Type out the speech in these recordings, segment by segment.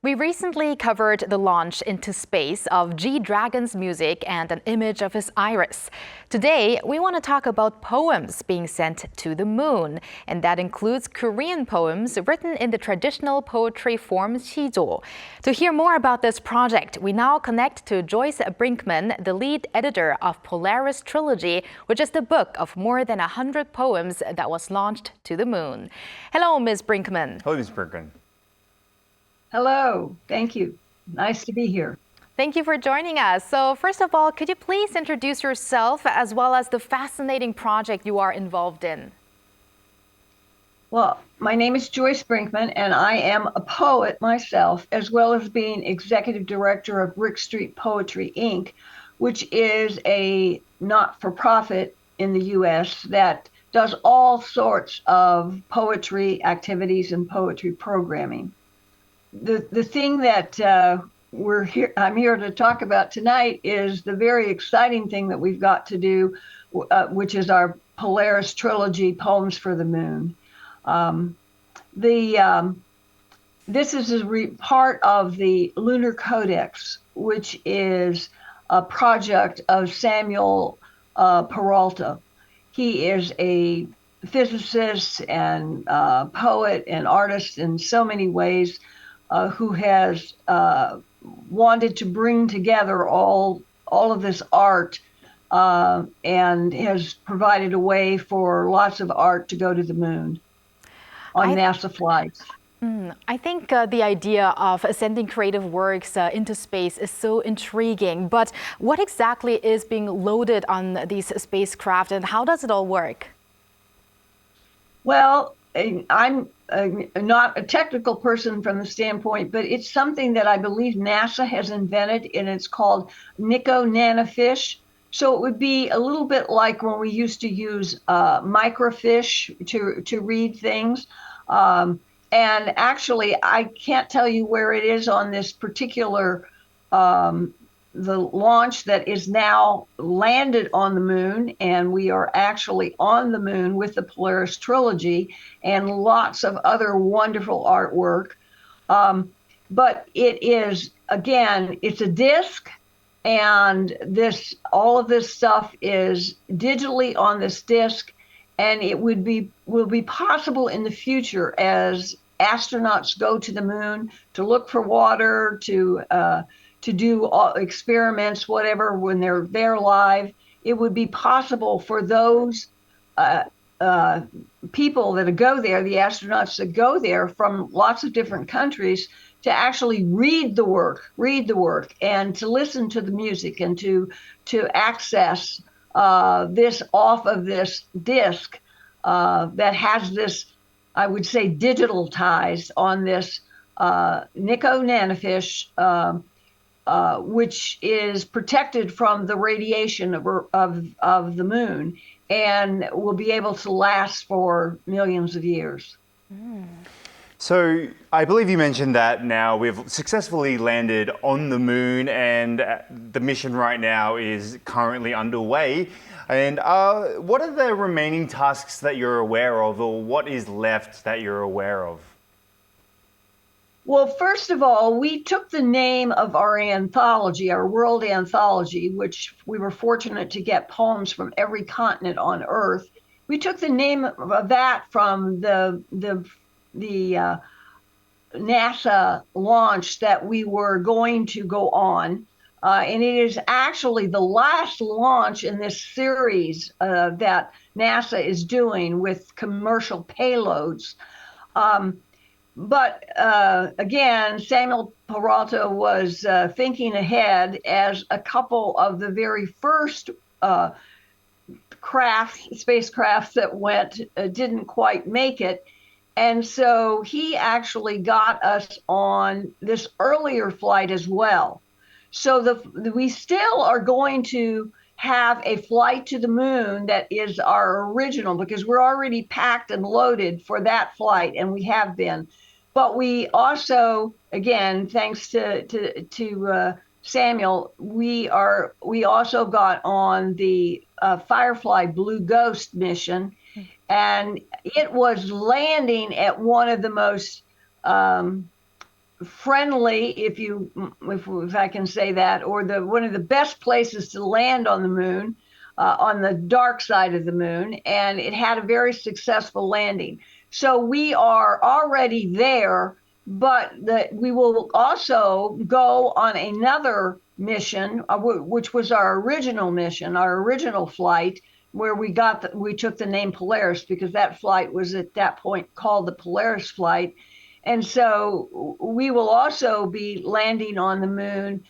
We recently covered the launch into space of G-Dragon's music and an image of his iris. Today, we want to talk about poems being sent to the moon, and that includes Korean poems written in the traditional poetry form Sijo. To hear more about this project, we now connect to Joyce Brinkman, the lead editor of Polaris Trilogy, which is the book of more than 100 poems that was launched to the moon. Hello, Ms. Brinkman. Hello, Ms. Brinkman. Hello, thank you. Nice to be here. Thank you for joining us. So first of all, could you please introduce yourself as well as the fascinating project you are involved in? Well, my name is Joyce Brinkman, and I am a poet myself, as well as being executive director of Brick Street Poetry, Inc., which is a not-for-profit in the U.S. that does all sorts of poetry activities and poetry programming. The thing that I'm here to talk about tonight is the very exciting thing that we've got to do, which is our Polaris Trilogy, Poems for the Moon. This is part of the Lunar Codeex, which is a project of Samuel Peralta. He is a physicist and poet and artist in so many ways, who has wanted to bring together all of this art and has provided a way for lots of art to go to the moon on NASA flights. I think the idea of sending creative works into space is so intriguing, but what exactly is being loaded on these spacecraft and how does it all work? Well, I'm not a technical person from the standpoint, but it's something that I believe NASA has invented, and it's called Nico nanofish. So it would be a little bit like when we used to use microfiche to read things. And actually, I can't tell you where it is on this particular the launch that is now landed on the moon, and we are actually on the moon with the Polaris Trilogy and lots of other wonderful artwork. But it is, again, it's a disc, and all of this stuff is digitally on this disc, and it will be possible in the future as astronauts go to the moon to look for water, to do experiments, whatever, when they're there live. It would be possible for those people that go there, the astronauts that go there from lots of different countries, to actually read the work and to listen to the music and to access this off of this disc that has this, I would say, digital ties on this Nico nanofish, which is protected from the radiation of the moon and will be able to last for millions of years. So I believe you mentioned that now we've successfully landed on the moon, and the mission right now is currently underway. And what are the remaining tasks that you're aware of, or what is left that you're aware of? Well, first of all, we took the name of our anthology, our world anthology, which we were fortunate to get poems from every continent on Earth. We took the name of that from the NASA launch that we were going to go on. And it is actually the last launch in this series that NASA is doing with commercial payloads. But again, Samuel Peralta was thinking ahead, as a couple of the very first spacecraft that went didn't quite make it. And so he actually got us on this earlier flight as well. So we still are going to have a flight to the moon that is our original, because we're already packed and loaded for that flight, and we have been. But we also, again, thanks to Samuel, we also got on the Firefly Blue Ghost mission, and it was landing at one of the most friendly, if I can say that, or one of the best places to land on the moon, on the dark side of the moon, and it had a very successful landing. So we are already there, but we will also go on another mission, which was our original mission, our original flight, where we took the name Polaris because that flight was at that point called the Polaris flight. And so we will also be landing on the moon,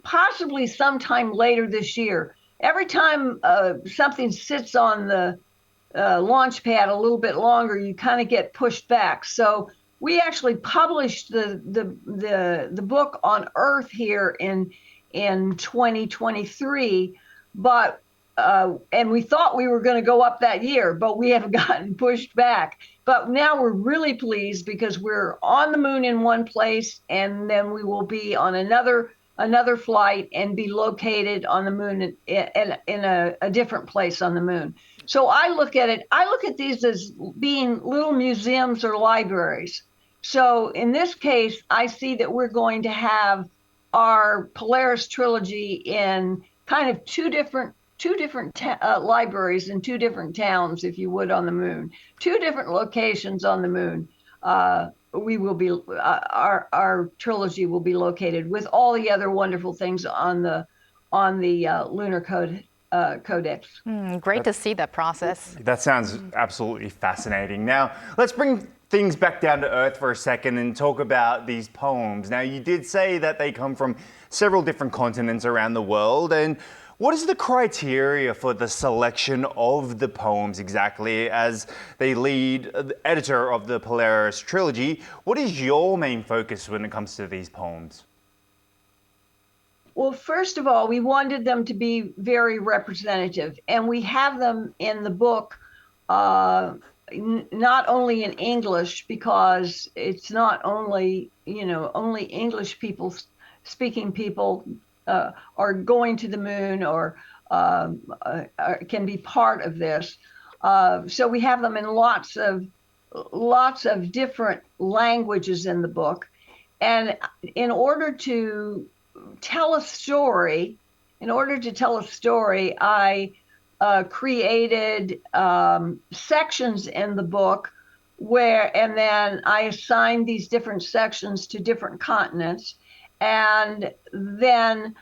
possibly sometime later this year. Every time something sits on the launch pad a little bit longer, you kind of get pushed back. So we actually published the book on Earth here in 2023, but and we thought we were going to go up that year, but we have gotten pushed back. But now we're really pleased because we're on the moon in one place, and then we will be on another flight and be located on the moon in a different place on the moon. So I look at these as being little museums or libraries. So in this case, I see that we're going to have our Polaris Trilogy in kind of two different libraries in two different towns, if you would, on the moon, two different locations on the moon. We will be our trilogy will be located with all the other wonderful things on the Lunar Codex. Great to see that process. That sounds absolutely fascinating. Now, let's bring things back down to earth for a second and talk about these poems. Now, you did say that they come from several different continents around the world, and what is the criteria for the selection of the poems exactly? As the lead editor of the Polaris Trilogy, what is your main focus when it comes to these poems? Well, first of all, we wanted them to be very representative, and we have them in the book not only in English, because it's not only, only English speaking people are going to the moon or can be part of this. So we have them in lots of different languages in the book. And in order to tell a story, I created sections in the book and then I assigned these different sections to different continents. And then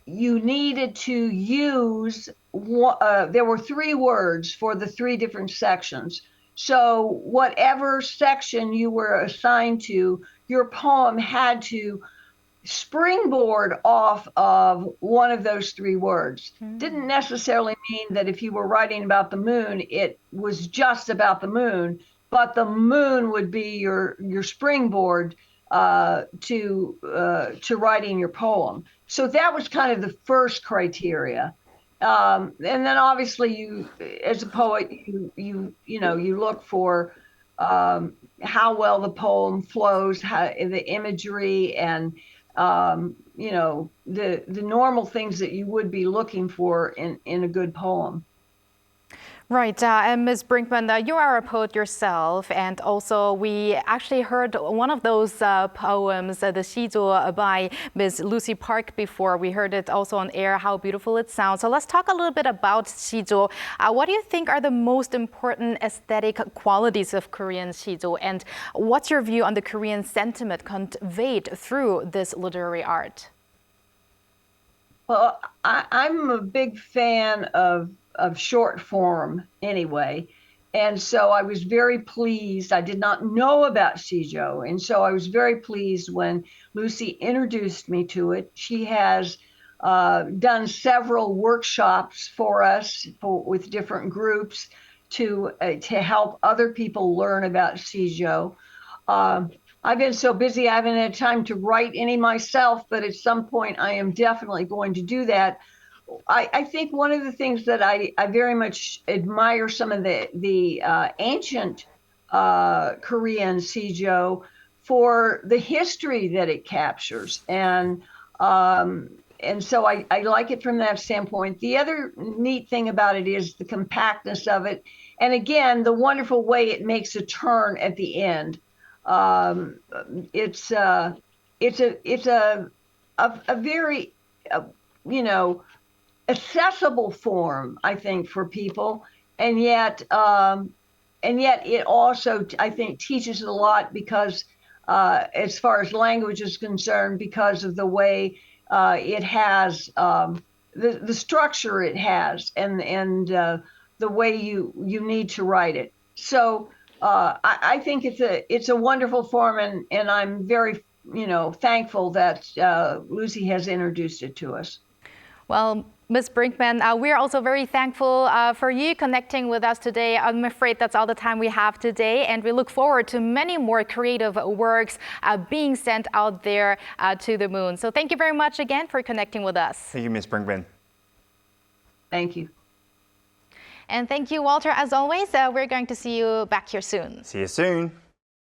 you needed to use, there were 3 words for the 3 different sections. So whatever section you were assigned to, your poem had to springboard off of one of those 3 words. Didn't necessarily mean that if you were writing about the moon, it was just about the moon, but the moon would be your springboard to writing your poem. So that was kind of the first criteria. And then obviously you, as a poet, you look for how well the poem flows, the imagery, and the normal things that you would be looking for in a good poem. Right, and Ms. Brinkman, you are a poet yourself, and also we actually heard one of those poems, the Sijo by Ms. Lucy Park before. We heard it also on air, how beautiful it sounds. So let's talk a little bit about Sijo. What do you think are the most important aesthetic qualities of Korean Sijo, and what's your view on the Korean sentiment conveyed through this literary art? Well, I'm a big fan of short form anyway. And so I was very pleased. I did not know about Sijo. And so I was very pleased when Lucy introduced me to it. She has done several workshops for us with different groups to help other people learn about Sijo. I've been so busy, I haven't had time to write any myself, but at some point I am definitely going to do that. I think one of the things that I very much admire some of the ancient Korean Sijo for the history that it captures, and so I like it from that standpoint. The other neat thing about it is the compactness of it, and again the wonderful way it makes a turn at the end. It's a very accessible form, I think, for people, and yet it also, I think, teaches a lot because, as far as language is concerned, because of the way it has the structure it has, and the way you need to write it. So I think it's a wonderful form, and I'm very thankful that Lucy has introduced it to us. Well, Ms. Brinkman, we're also very thankful for you connecting with us today. I'm afraid that's all the time we have today, and we look forward to many more creative works being sent out there to the moon. So thank you very much again for connecting with us. Thank you, Ms. Brinkman. Thank you. And thank you, Walter, as always. We're going to see you back here soon. See you soon.